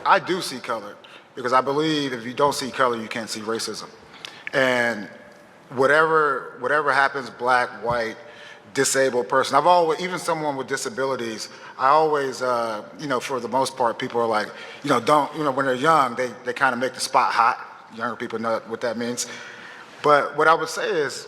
I do see color because I believe if you don't see color, you can't see racism. And whatever happens, black, white, disabled person, I've always, even someone with disabilities, I always, for the most part, people are like, when they're young, they kind of make the spot hot. Younger people know what that means. But what I would say is,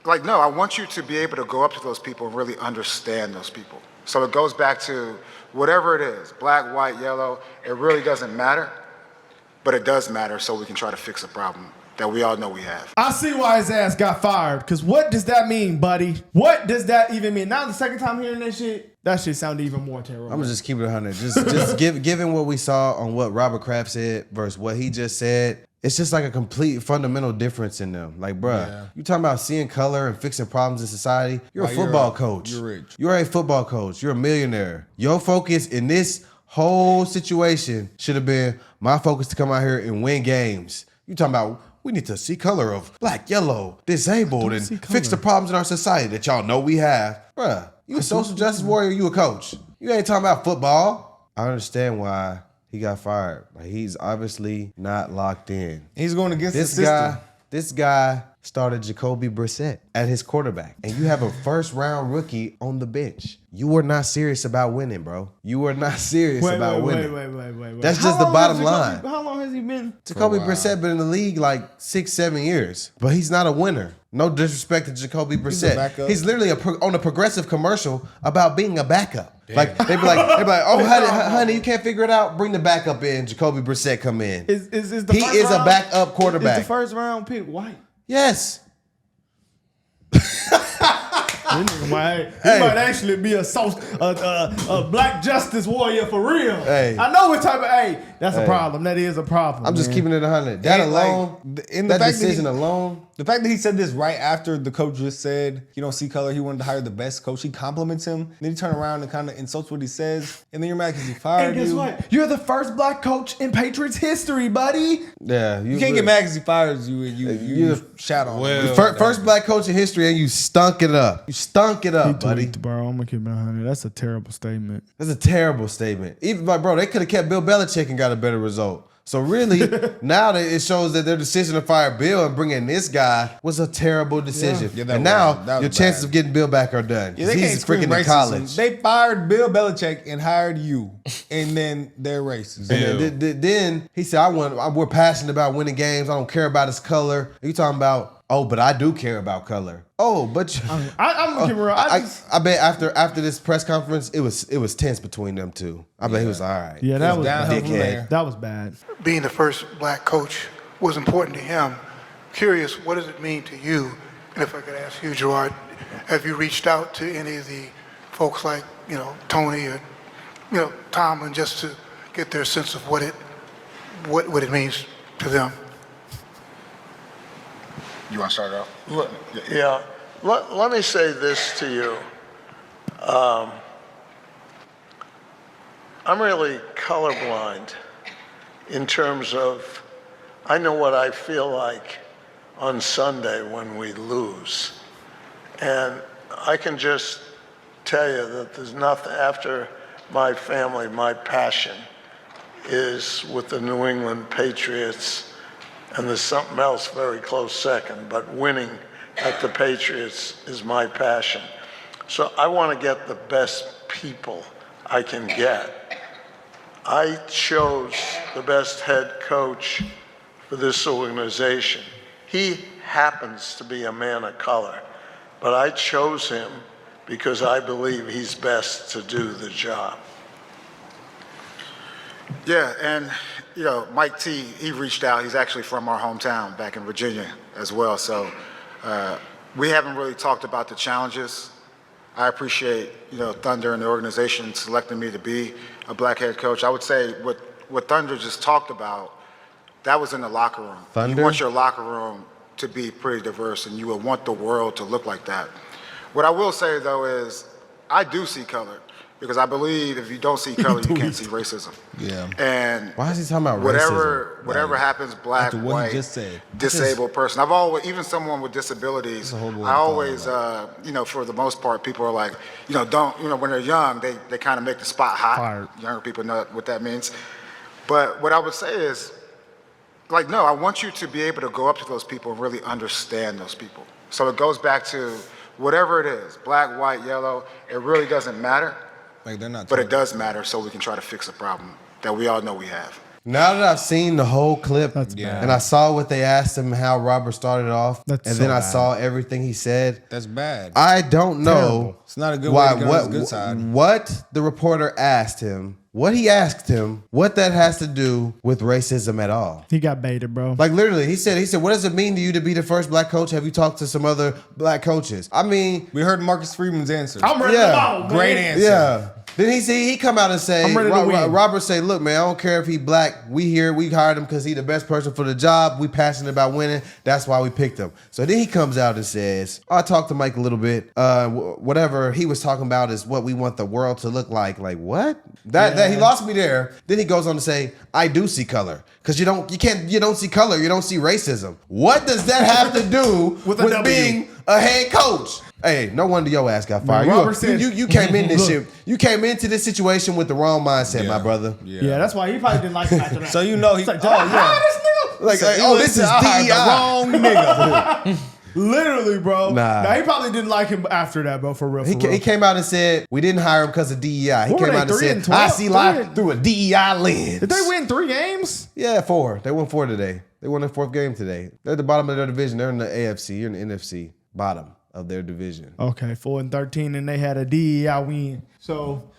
no, I want you to be able to go up to those people and really understand those people. So it goes back to whatever it is, black, white, yellow, it really doesn't matter, but it does matter so we can try to fix a problem that we all know we have. I see why his ass got fired, because what does that mean, buddy? What does that even mean? Now the second time hearing that shit sounded even more terrible. I'm gonna just keep it 100. Just given what we saw on what Robert Kraft said versus what he just said, it's just like a complete fundamental difference in them. Like, bruh, you talking about seeing color and fixing problems in society? You're a football coach. You're rich. You're a football coach. You're a millionaire. Your focus in this whole situation should have been my focus to come out here and win games. You talking about we need to see color of black, yellow, disabled, and fix the problems in our society that y'all know we have. Bruh, you a social justice warrior, you a coach. You ain't talking about football. I understand why he got fired. Like, he's obviously not locked in. He's going against the system. This guy started Jacoby Brissett at his quarterback, and you have a first-round rookie on the bench. You are not serious about winning, bro. You are not serious about winning. Wait. That's just the bottom line. How long has he been? Jacoby Brissett been in the league like 6-7 years, but he's not a winner. No disrespect to Jacoby Brissett. He's literally on a Progressive commercial about being a backup. Damn. Like they be like, oh, honey, you can't figure it out. Bring the backup in. Jacoby Brissett come in. He is a backup quarterback. Is the first round pick white? Yes. He might actually be a black justice warrior for real. Hey. I know what type of. That's a problem. That is a problem. I'm just keeping it 100. That alone, that decision alone. The fact that he said this right after the coach just said he don't see color, he wanted to hire the best coach. He compliments him. Then he turn around and kind of insults what he says, and then you're mad because he fired you. And guess what? You're the first black coach in Patriots history, buddy. Yeah, you can't get mad because he fires you and you shout on him. First black coach in history, and you stunk it up. You stunk it up, buddy. Bro, I'm gonna keep it 100. That's a terrible statement. That's a terrible statement. Even bro, they could have kept Bill Belichick and got a better result. So really, now that it shows that their decision to fire Bill and bring in this guy was a terrible decision. Yeah, and now your chances of getting Bill back are done. Yeah, they he's freaking in college. They fired Bill Belichick and hired you, and then they're racist. And then he said, we're passionate about winning games. I don't care about his color. You talking about, but I do care about color. I'm gonna give her. I bet after this press conference, it was tense between them two. I bet he was all right. Yeah, that was dickhead. That was bad. Being the first black coach was important to him. Curious, what does it mean to you? And if I could ask you, Gerard, have you reached out to any of the folks like Tony or Tomlin just to get their sense of what it means to them? You want to start off? Yeah. Let me say this to you. I'm really colorblind in terms of, I know what I feel like on Sunday when we lose. And I can just tell you that there's nothing after my family, my passion is with the New England Patriots. And there's something else very close second, but winning at the Patriots is my passion. So I want to get the best people I can get. I chose the best head coach for this organization. He happens to be a man of color, but I chose him because I believe he's best to do the job. Yeah, and Mike T, he reached out. He's actually from our hometown back in Virginia as well. So we haven't really talked about the challenges. I appreciate, Thunder and the organization selecting me to be a black head coach. I would say what Thunder just talked about, that was in the locker room. Thunder? You want your locker room to be pretty diverse, and you would want the world to look like that. What I will say, though, is I do see color. Because I believe if you don't see color, you can't see racism. Yeah. And why is he talking about whatever, racism? Whatever happens, black, white, disabled person. I've always, even someone with disabilities, I always, for the most part, people are like, when they're young, they kind of make the spot hot. Younger people know what that means. But what I would say is, like, no, I want you to be able to go up to those people and really understand those people. So it goes back to whatever it is, black, white, yellow, it really doesn't matter, Like they're not. but it does matter so we can try to fix a problem that we all know we have. Now that I've seen the whole clip That's bad. and I saw what they asked him, how Robert started off, That's and so then I bad. saw everything he said, That's bad. I don't know Terrible. It's not a good way to get on his good what, side. what the reporter asked him, what he asked him, what that has to do with racism at all. He got baited, bro. Like literally, he said, what does it mean to you to be the first black coach? Have you talked to some other black coaches? I mean, We heard Marcus Freeman's answer. I'm ready Yeah. to ball, man. Great answer. yeah. Then he come out and say, I'm ready to win. Robert say, look, man, I don't care if he black. We hired him because he the best person for the job. We passionate about winning. That's why we picked him. So then he comes out and says, I talked to Mike a little bit. Whatever he was talking about is what we want the world to look like. Like what? That he lost me there. Then he goes on to say, I do see color. Because you don't see color. You don't see racism. What does that have to do With a W. being a head coach? Hey, no wonder your ass got fired. Robert said- You came in this Look. shit. You came into this situation with the wrong mindset, Yeah. my brother. Yeah, that's why he probably didn't like it after that. So you know he. It's like, Oh did I yeah. hire this nigga? Like, He oh, went this to is hire DEI. the wrong nigga. Literally, bro. Nah. He probably didn't like him after that, bro. For real. He came out and said we didn't hire him because of DEI. He What were came they, out and 3 and said 12? I see life through a DEI lens. Did they win 3 games? Yeah, 4. They won 4 today. They won their 4th game today. They're at the bottom of their division. They're in the AFC. You're in the NFC. Bottom of their division. Okay, 4-13, and they had a DEI win. So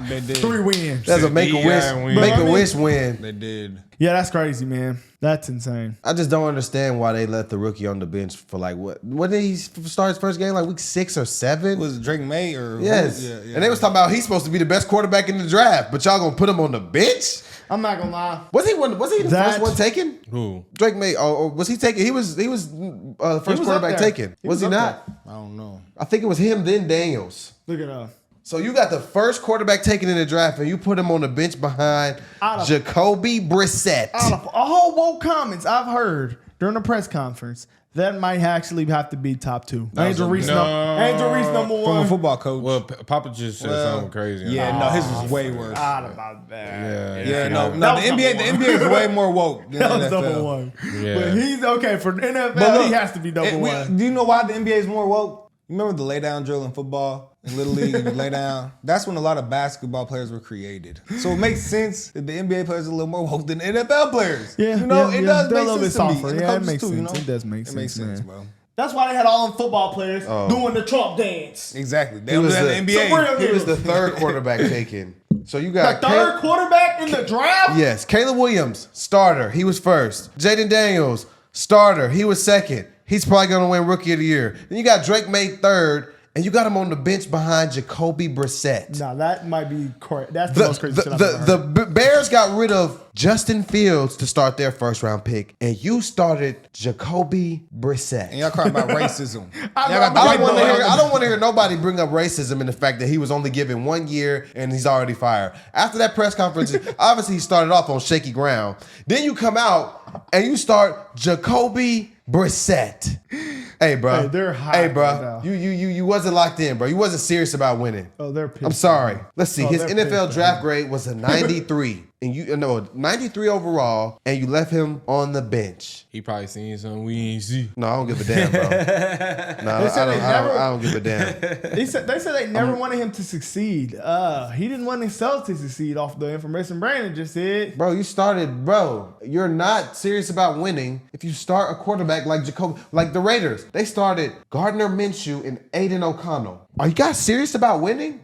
They did. 3 wins. That's a Make-A-Wish win. Make-A-Wish win. They did. Yeah, that's crazy, man. That's insane. I just don't understand why they let the rookie on the bench for like what? When did he start his first game? Like week 6 or 7? Was it Drake May or Yes. Yeah. And they was talking about he's supposed to be the best quarterback in the draft, but y'all gonna put him on the bench? I'm not gonna lie. Was he the That- first one taken? Who? Drake May, or was he taken? He was the first was up quarterback there. taken. He Was was he up not? I don't know. I think it was him, then Daniels. Look at that. So you got the first quarterback taken in the draft, and you put him on the bench behind Out of- Jacoby Brissett. Out of all woke comments I've heard during the press conference, that might actually have to be top 2. Angel Reese, Angel Reese number 1. From a football coach. Well, Papa just said something crazy. Yeah, no, his was way worse. Out about that. Yeah, no, That the was NBA, number the NBA is way more woke than That was NFL. number 1. Yeah. But he's okay for NFL. But look, he has to be number 1. Do you know why the NBA is more woke? You remember the lay down drill in football? In Little League, you lay down. That's when a lot of basketball players were created. So it makes sense that the NBA players are a little more woke than the NFL players. Yeah, you know, yeah, it yeah. does They're a make little sense bit to me. softer. And the Yeah, it coaches makes too, you sense. know? It does make It makes sense, sense, man. bro. That's why they had all them football players doing the Trump dance. Exactly. They He don't do was that in the the- NBA. He was the third quarterback taken. So you The got third quarterback in the draft? Yes, Caleb Williams, starter. He was first. Jaden Daniels, starter. He was second. He's probably going to win Rookie of the Year. Then you got Drake May third, and you got him on the bench behind Jacoby Brissett. Nah, that might be correct. That's the most crazy shit I've ever heard. The Bears got rid of Justin Fields to start their first round pick, and you started Jacoby Brissett. And y'all crying about racism. I Y'all got the I white don't want boy to hear. on I the- don't want to hear nobody bring up racism in the fact that he was only given 1 year and he's already fired. After that press conference, obviously he started off on shaky ground. Then you come out and you start Jacoby Brissett. Hey, bro. Hey, they're hot Hey, bro. right now. You wasn't locked in, bro. You wasn't serious about winning. Oh, they're pissed. I'm sorry. Let's see. Oh, His they're NFL pissed, draft grade was a 93, and 93 overall, and you left him on the bench. He probably seen something we ain't see. No, I don't give a damn, bro. No, I don't give a damn. They said they never wanted him to succeed. He didn't want himself to succeed off the information Brandon just said. Bro, you're not serious about winning if you start a quarterback like Jacoby, like the Raiders. They started Gardner Minshew and Aiden O'Connell. Are you guys serious about winning?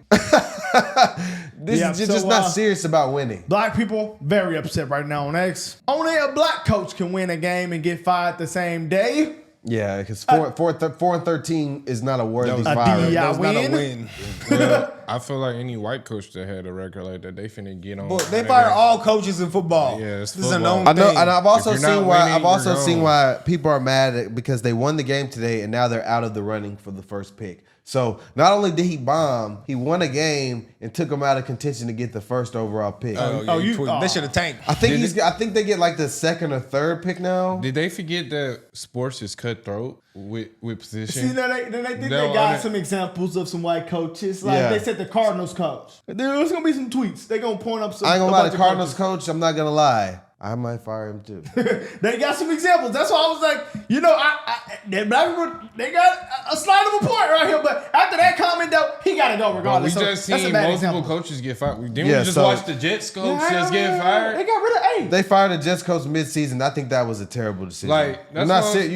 You're just not serious about winning. Black people very upset right now on X. Only a black coach can win a game and get fired the same day. Yeah, because 4-13 is not a worthy fire. DEI That was not a win? win. Well, I feel like any white coach that had a record like that, they finna get on. But they fire all coaches in football. Yeah, it's this is a football. known I know, thing. and I've also If you're not seen why. winning, I've also you're seen gone. why people are mad because they won the game today and now they're out of the running for the first pick. So not only did he bomb, he won a game and took him out of contention to get the first overall pick. They should have tanked. I think they get like the second or third pick now. Did they forget that sports is cutthroat with position? See, now they think No, they got I- some examples of some white coaches. Like Yeah. they said the Cardinals coach. There's gonna be some tweets. They gonna point up some. I ain't gonna a lie, bunch the of Cardinals coaches. coach, I'm not gonna lie. I might fire him too. They got some examples. That's why I was like, the black people, they got a slide of a point right here. But after that comment, though, he got to go Bro, we regardless. just So that's a seen bad multiple example. coaches get fired. Didn't Yeah, we just so- watch the Jets coach just get They fired? got rid of They fired a Jets coach mid-season. I think that was a terrible decision. Like, I'm that's not why- saying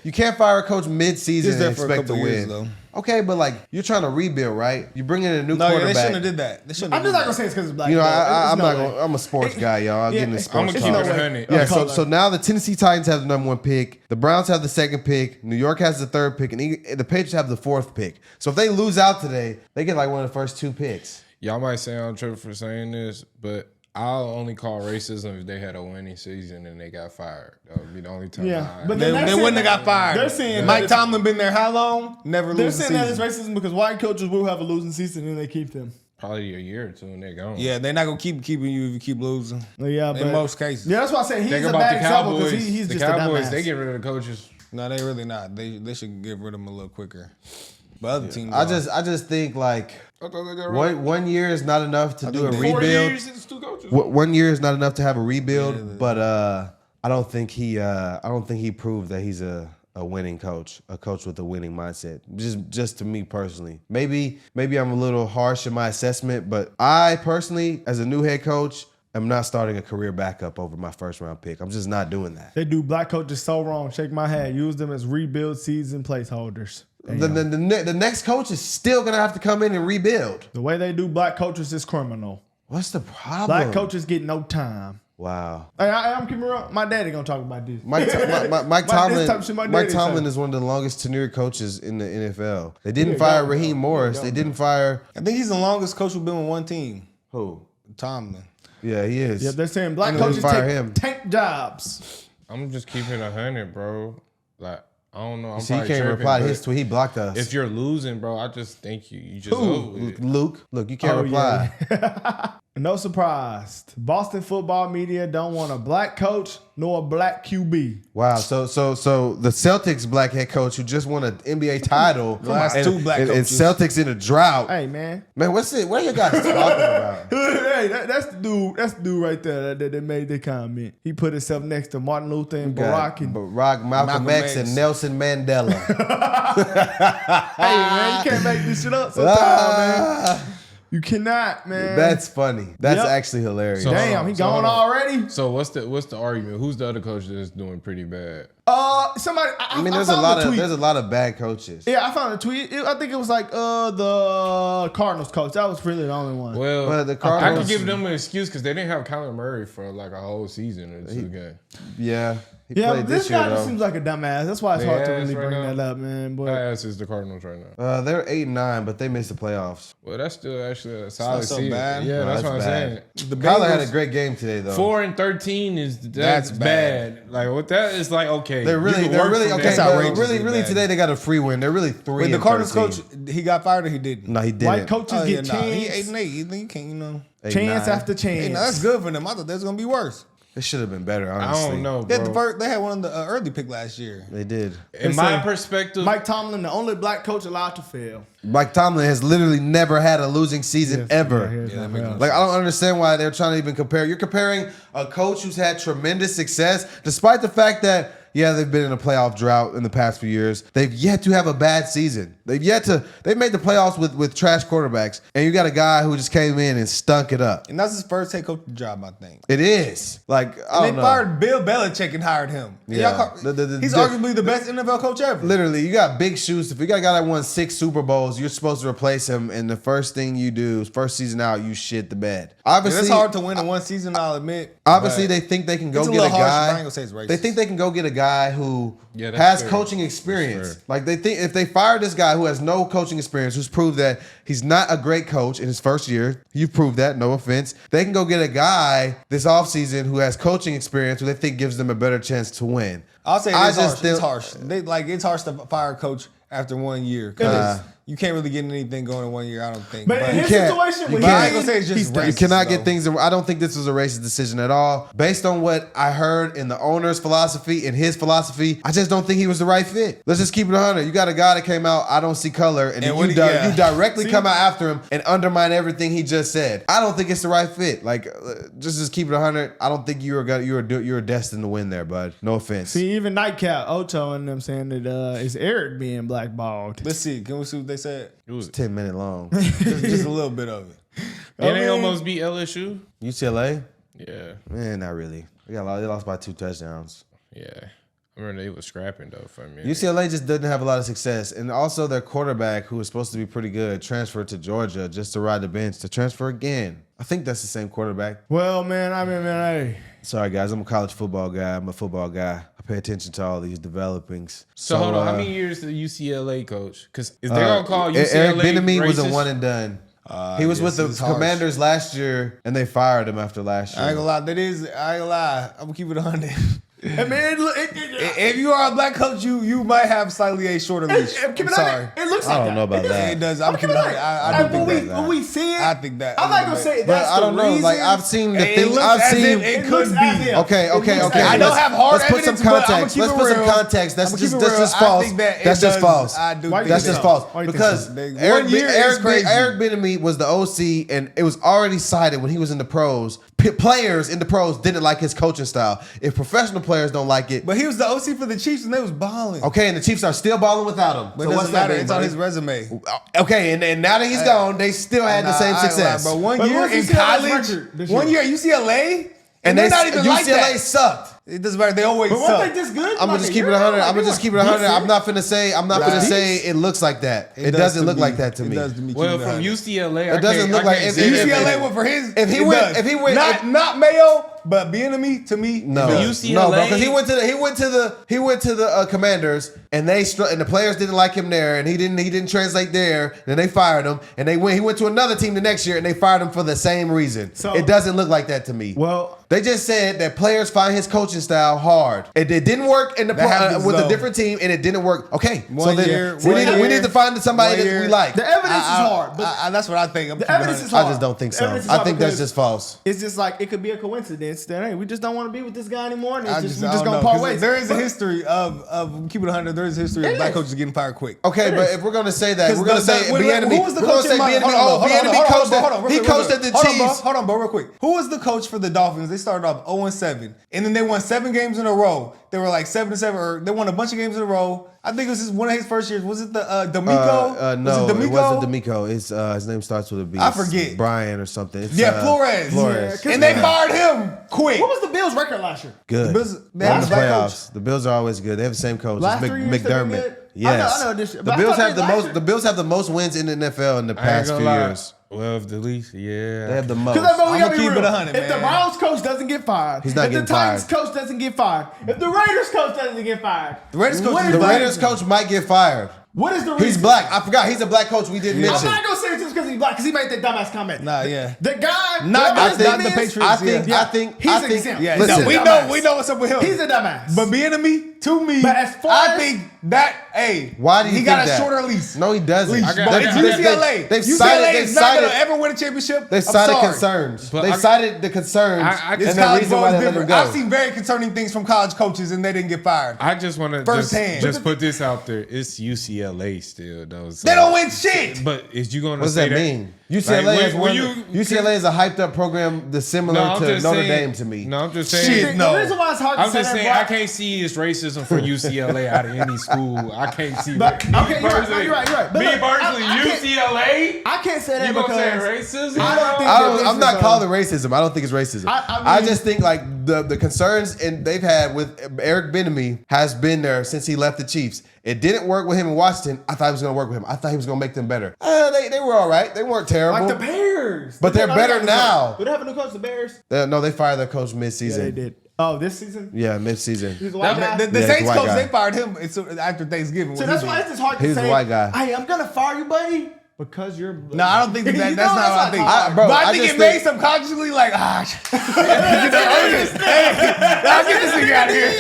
you can't fire a coach mid-season He's there and for a expect to couple years, win. though. Okay, but like you're trying to rebuild, right? You bring in a new No, yeah, quarterback. they shouldn't have did that. They shouldn't I'm have just did not gonna that. say it's because it's black. You know, There's I'm no not way. going. I'm a sports guy, y'all. I'll get into it's- sports I'ma it's keep no talk. it way. 100. Yeah, Color. so now the Tennessee Titans have the number 1 pick. The Browns have the 2nd pick. New York has the 3rd pick, and the Patriots have the 4th pick. So if they lose out today, they get like one of the first 2 picks. Y'all might say I'm tripping for saying this, but I'll only call racism if they had a winning season and they got fired. That would be the only time. Yeah, I- but They, then they're they saying wouldn't have got fired. They're saying Mike that Tomlin been there how long? Never They're lose a saying that season. it's racism because white coaches will have a losing season and they keep them. probably a year or two and they're gone. Yeah, they're not gonna keep keeping you if you keep losing. Yeah, but In most cases. Yeah, that's why I said he's Think a about bad the example because Cowboys. he's The just Cowboys, a they dumbass. get rid of the coaches. No, they really not. They should get rid of them a little quicker. But other teams, I are. just think like I thought they got rid of one year is not enough to do a think 4 rebuild. years. It's 2 coaches. 1 year is not enough to have a rebuild, but I don't think he proved that he's a winning coach, a coach with a winning mindset. Just to me personally. Maybe I'm a little harsh in my assessment, but I personally, as a new head coach, am not starting a career backup over my 1st round pick. I'm just not doing that. They do black coaches so wrong. Shake my head. Use them as rebuild season placeholders. The next coach is still gonna have to come in and rebuild. The way they do black coaches is criminal. What's the problem? Black coaches get no time. Wow. Hey, I'm keeping real. My daddy gonna talk about this. Mike This Tomlin. type of shit my Mike daddy Tomlin say. is one of the longest tenured coaches in the NFL. They didn't Yeah, fire go, Raheem go, Morris. go, They go. didn't fire I think he's the longest coach who's been with one team. who? Tomlin. Yeah, he is. Yeah, they're saying black And then coaches fire him. tank jobs. I'm just keeping 100, bro. Like, I don't know. I'm See, he probably can't tripping, reply to but his tweet. He blocked us. If you're losing, bro, I just think you just over with it. Luke, look, you can't Oh, reply. yeah. No surprise. Boston football media don't want a black coach nor a black QB. Wow. So the Celtics black head coach who just won an NBA title. The last and, 2 black and coaches. Celtics in a drought. Hey, man. Man, what's it? What are you guys talking about? Hey, that's the dude. That's the dude right there that made the comment. He put himself next to Martin Luther and Barack. And, Barack, Malcolm Malcolm X, X. and Nelson Mandela. hey, man, you can't make this shit up sometimes, man. You cannot, man. That's funny. That's Yep. actually hilarious. So- Damn, he So, gone hold on. already? So what's the argument? Who's the other coach that's doing pretty bad? Somebody. I I mean, there's found a lot of bad coaches. Yeah, I found a tweet. I think it was like the Cardinals coach. That was really the only one. Well, But the I Cardinals- could give them an excuse because they didn't have Kyler Murray for like a whole season or 2 games. Yeah. He yeah, played but this this year guy just though. seems like a dumbass. That's why it's They hard to ass really right bring now? that up, man. My But ass is the Cardinals right now. They're 8-9, but they missed the playoffs. Well, that's still actually a solid so season. bad. Yeah, No, that's what I'm that's saying. The Kyler had a Bengals- great game today though. 4-13 is That's bad. Like what that is like. Okay, They're you really, can they're work really from okay. that. That's But outrageously really bad. today they got a free win. They're really 3. Wait, the and Cardinals 13. coach, he got fired or he didn't? No, he didn't. white coaches Oh, yeah, get nah, he chance, 8-8. You think you can't, you know? 8-9. chance after chance. Hey, no, that's good for them. I thought that was gonna be worse. It should have been better. I Honestly, don't know, They had, bro. they had one of the early pick last year. They did. In my say perspective, Mike Tomlin, the only black coach allowed to fail. Mike Tomlin has literally never had a losing season ever. that makes no Like I don't understand why they're trying to even compare. You're comparing a coach who's had tremendous success, despite the fact that they've been in a playoff drought in the past few years. They've yet to have a bad season. They've made the playoffs with trash quarterbacks, and you got a guy who just came in and stunk it up. And that's his first head coaching job, I think. It is like I And don't they know. fired Bill Belichick and hired him. Yeah. He's arguably the best NFL coach ever. Literally, you got big shoes. If you got a guy that won 6 Super Bowls, you're supposed to replace him, and the first thing you do, first season out, you shit the bed. Yeah, Obviously, it's hard to win in one season, I'll admit. Obviously, but they think they can go it's a get a little harsh, but I ain't guy. gonna say it's racist. They think they can go get a guy who Yeah, that's has fair. coaching experience. That's fair. Like they think if they fire this guy who has no coaching experience, who's proved that he's not a great coach in his first year, you've proved that. No offense. They can go get a guy this offseason who has coaching experience, who they think gives them a better chance to win. I'll say I it's just harsh. It's feel- harsh. It's harsh to fire a coach after 1 year because you can't really get anything going in 1 year. I don't think. But in his can't- situation, when But I ain't he, gonna say it's just You racist, cannot get though. things. I don't think this was a racist decision at all. Based on what I heard in the owner's philosophy and his philosophy, I just don't think he was the right fit. Let's just keep it 100. You got a guy that came out, I don't see color, and then what you, he- yeah. you directly come out after him and undermine everything he just said. I don't think it's the right fit. Like, just keep it 100. I don't think you're destined to win there, bud. No offense. see, even Nightcap, Ocho, and them saying that it's Eric being blackballed. Let's see. Can we see what they said? It was 10 minutes long. Just a little bit of it. And they almost beat LSU. UCLA? Yeah, Man, not really. They lost by 2 touchdowns. yeah. I remember they was scrapping though for me. UCLA just doesn't have a lot of success. And also their quarterback, who was supposed to be pretty good, transferred to Georgia just to ride the bench to transfer again. I think that's the same quarterback. Well, man, hey. Sorry, guys. I'm a college football guy. I'm a football guy. I pay attention to all these developings. So hold on, how many years the UCLA coach? Because if they're gonna call Eric UCLA Bieniemy was a racist- one and done. He was with the it's harsh. Commanders last year, and they fired him after last year. I ain't gonna lie. I ain't gonna lie. I'm gonna keep it 100. Hey, man, look, If you are a black coach, you might have slightly a shorter leash. keep I'm it sorry. It looks like I don't know about that. It does. I'm keeping it 100. I do think that. When we see it, I think that. I'm not gonna say But that's I don't the know. reason. Like I've seen the It things. looks I've as seen. if it looks could as be. if. Okay. It looks as I if. don't have hard Let's put some evidence, but I'ma context. keep Let's it put some real. context. That's I'ma just keep it real. that's just I false. think that it That's just does. false. I do Why you think That's think just so? false. Why you think Because so? One year is crazy. Eric Bieniemy was the OC, and it was already cited when he was in the pros. Players in the pros didn't like his coaching style. If professional players don't like it, But he was the OC for the Chiefs and they was balling. okay, and the Chiefs are still balling without him. But So it what's doesn't that matter. mean, It's on buddy? his resume. Okay, and now that he's gone, they still had the same Nah, I ain't success. lying, bro. One But year what's in UCLA's college, record this 1 year? year at UCLA, and they're they not even UCLA like that. sucked. It doesn't matter. They always But suck. one thing this good. I'm gonna just keep it 100. I'm gonna just keep it 100. I'm not finna say. I'm not Right. finna say it looks like that. It does doesn't to look me. like that to It me. does to me. Well, Keep it from 100. UCLA, It doesn't look like if, UCLA went for his. if he it went- does. if he went- not Mayo, but Bieniemy to me. No, The no, UCLA bro, because he went to the Commanders, and and the players didn't like him there, and he didn't translate there. Then they fired him, and he went to another team the next year, and they fired him for the same reason. So- It doesn't look like that to me. Well, They just said that players find his coaching style hard. It didn't work in the That happens, with a though. different team, and it didn't work. Okay, so One then year- we one need year- to find somebody one that year- we like. the evidence is hard. But That's what I think. the evidence is hard. I just don't think The so. evidence is I hard think that's because just false. It's just like it could be a coincidence that hey, we just don't want to be with this guy anymore, and I we just just don't gonna know, part 'cause ways. there is a But- history of keep it 100. There is a history of It black is. coaches getting fired quick. Okay, but if we're gonna say that, 'Cause we're gonna say who was the Bieniemy. We're gonna coach say in my? Bieniemy. Hold Oh, on, Bieniemy coached hold at on, he real coached quick. at the Hold on, bro. Chiefs. Hold on, bro, real quick. Who was the coach for the Dolphins? They started off 0-7, and then they won 7 games in a row. They were like 7-7, or they won a bunch of games in a row. I think it was one of his first years. Was it the D'Amico? No, was it D'Amico? wasn't D'Amico. His name starts with a B. I It's forget. Brian or something. It's, Yeah, Flores. Flores. Yeah, And they fired him quick. What was the Bills' record last year? Good. The Bills- they They're had in a the black playoffs. The Bills are always good. They have the same coach. Last It's 3 years they've been McDermott. good? Yes. I know this- The but I Bills thought have the last most. year- The Bills have the most wins in the NFL in the past few years. Well, the least, yeah. They have the most. Because I'ma keep it 100, If the man. Browns coach doesn't get fired, He's not if getting the Titans fired. coach doesn't get fired, if the Raiders coach doesn't get fired, The Raiders coach what is is The black. Raiders coach might get fired. What is the reason? He's black. I forgot. He's a black coach. We didn't I'm mention. not gonna say it's just because he's black, because he made that dumbass comment. Nah, yeah. The guy, Not whatever his not name the is, Patriots. I think. yeah. I think. He's I an think. example. Yeah, Listen, no, we dumbass. know what's up with him. He's a dumbass. But Bieniemy, to me, But as far I as- think that Why do you he think got a that? shorter lease. No, he doesn't. Leash. I got- But I it's got- UCLA. They've UCLA cited- is they've not cited- gonna ever win a championship. They I'm cited sorry. concerns. But They I- cited the concerns I- This and the college reason ball why is they let him different. go. I've seen very concerning things from college coaches, and they didn't get fired. I just want to Firsthand. just put this out there. It's UCLA still, though. So. They don't win shit. But is you going to What does say that mean? UCLA Like, is when one. you- UCLA is a hyped up program that's similar No, I'm to just Notre saying- Dame to me. No, I'm just saying. Shit, no. The reason why it's hard to I'm say just that, saying bro- I can't see it's racism for UCLA out of any school. I can't see. But- me okay, you're right, personally- you're right, you're right. But Me look, personally, I can't- UCLA. I can't say that You gonna because say racism? I don't think I'm not calling it racism. I don't think it's racism. I I mean- just think like the concerns and they've had with Eric Bieniemy has been there since he left the Chiefs. It didn't work with him in Washington. I thought it was going to work with him. I thought he was going to make them better. They were all right. They weren't terrible. like the Bears. But they're They better have a now. coach. Do they have a new coach, the Bears? No, they fired their coach mid-season. Yeah, they did. Oh, this season? Yeah, mid-season. He's a white guy? The Yeah, Saints he's a white coach, guy. they fired him after Thanksgiving. So What that's he why did. it's just hard to He's a say. white guy. Hey, I'm gonna fire you, buddy, because you're. No, I don't think that. You That's know, not what I think. hard. Bro, but I I think just it made think- subconsciously like, I'll get this nigga out of here.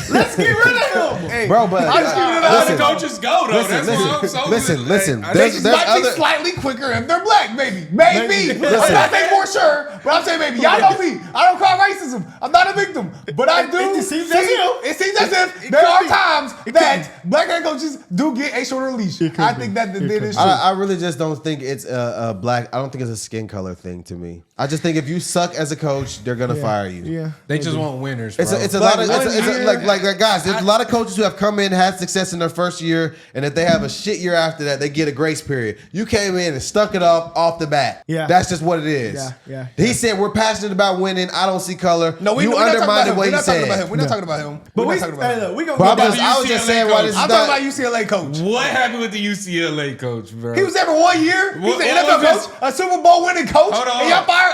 Let's get rid of him. Hey, Bro, but How the coaches go though? listen, That's why I'm so listen. I There's They might be other. slightly quicker if they're black, maybe. Maybe. I'm Listen. not saying for sure, but I'm saying maybe. Y'all know me. I don't call racism. I'm not a victim. But I do. It seems as if. It seems as if there are times that black head coaches do get a shorter leash. I think that is true. I really just don't think it's a black. I don't think it's a skin color thing to me. I just think if you suck as a coach, they're gonna fire you. Yeah. They just want winners, bro. It's a Like lot of one year- like guys. There's a lot of coaches who have come in, had success in their first year, and if they have a shit year after that, they get a grace period. You came in and stuck it up off the bat. Yeah. That's just what it is. Yeah. He said we're passionate about winning. I don't see color. No, you we're not talking about undermined him. what We're he not talking about said. him. We're not talking about him. But We're we, not talking about hey, him. look, we gonna Bro, go I back was, to I was just UCLA saying why this is I'm not. talking about UCLA coach. What happened with the UCLA coach, bro? He was there for 1 year. He's What- an what NFL was coach, a Super Bowl winning coach. Hold on. And y'all fired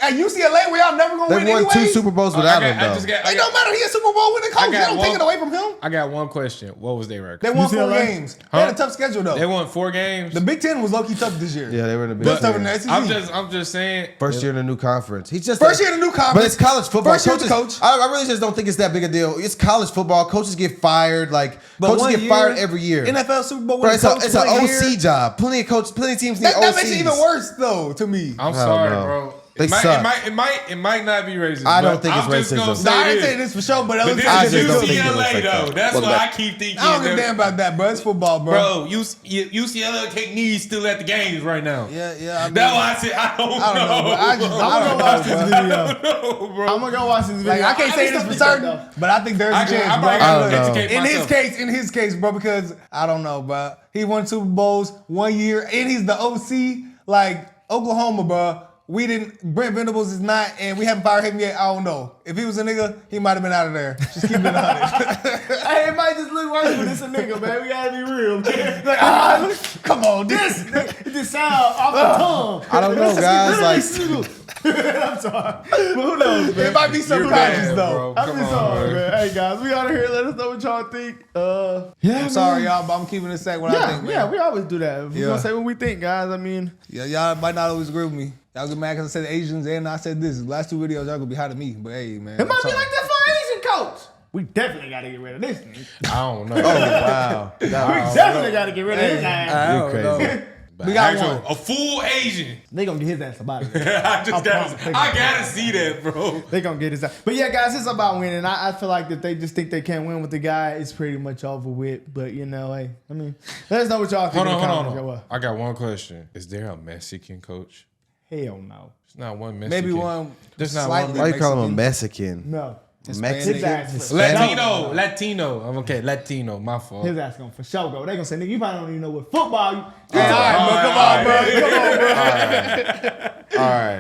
at UCLA where y'all never gonna They win won anyway. 2 Super Bowls I without got- him I though. just got- It don't matter. He's a Super Bowl winning coach. They got don't take one- it away from him. I got one question. What was their record? They won 4 UCLA? games. They had a tough schedule though. They won 4 games. The Big Ten was low key tough this year. Yeah, they were in the But big. tougher than the Ten. SEC. I'm just saying. First year in a new conference. He's just First year in a new conference. But it's college football. First year as a Coaches- coach. I really just don't think it's that big a deal. It's college football. Coaches get fired. Like But coaches 1 get year, fired every year. NFL Super Bowl Bro, winning coach. it's an 1 OC year. job. Plenty of teams need That OCs. makes it even worse though to me. I'm Hell sorry, no. bro. They It might, suck. it might not be racist. I don't but think it's I'm just gonna racism. say Nah, I ain't this. saying this for sure, but But this I is just don't think it looks UCLA like though. that. That's Welcome what back. I keep thinking. I don't give a damn about that, bro. It's football, bro. Bro, UCLA take knees still at the games right now. Yeah. That's why I said I don't know. I don't know, bro. I I'm gonna don't go watch know, this bro. video. No, bro. I'm gonna go watch this video. Like I can't say this for certain, but I think there's a I chance, probably bro. gotta I don't know. educate myself. In his case, bro, because I don't know, bro. He won Super Bowls 1 year, and he's the OC. Like Oklahoma, bro. We didn't. Brent Venables is not, and we haven't fired him yet. I don't know. If he was a nigga, he might have been out of there. Just keep it 100. Hey, it might just look worse when it's a nigga, man. We gotta be real, man. Like, come on, this. It just sound off the tongue. I don't know, guys. Like, I'm sorry, but who knows, man? It might be You're subconscious bad, though. bro. I'm Come just on, sorry, bro. man. Hey guys, we out of here. Let us know what y'all think. Yeah, I'm sorry, y'all, but I'm keeping it sack what I think, man. Yeah, we always do that. We Yeah. gonna say what we think, guys. I mean, Yeah, y'all might not always agree with me. Y'all get mad because I said Asians and I said this. The last 2 videos, y'all gonna be hot at me. But hey, man. it might I'm be sorry. like that for an Asian coach. We definitely gotta get rid of this nigga. I don't know. wow. We definitely gotta get rid of his ass. You're crazy. We got Actual- one. A full Asian. They gonna get his ass about it. I gotta see that, bro. They gonna get his ass. But yeah, guys, it's about winning. I feel like if they just think they can't win with the guy, it's pretty much over with. But you know, hey, I mean, let us know what y'all think. Hold in the on. comments. Yo, I got one question. Is there a Mexican coach? Hell no. There's not one Mexican. Maybe one. There's not slightly Why you call him a Mexican. Mexican? No. Mexican? His ass for Hispanic? sure. Latino. I'm okay. Latino. My fault. His ass gonna for sure go. They gonna say, nigga, you probably don't even know what football. Hey, all right, bro. Come on, bro. Come on, bro. All right.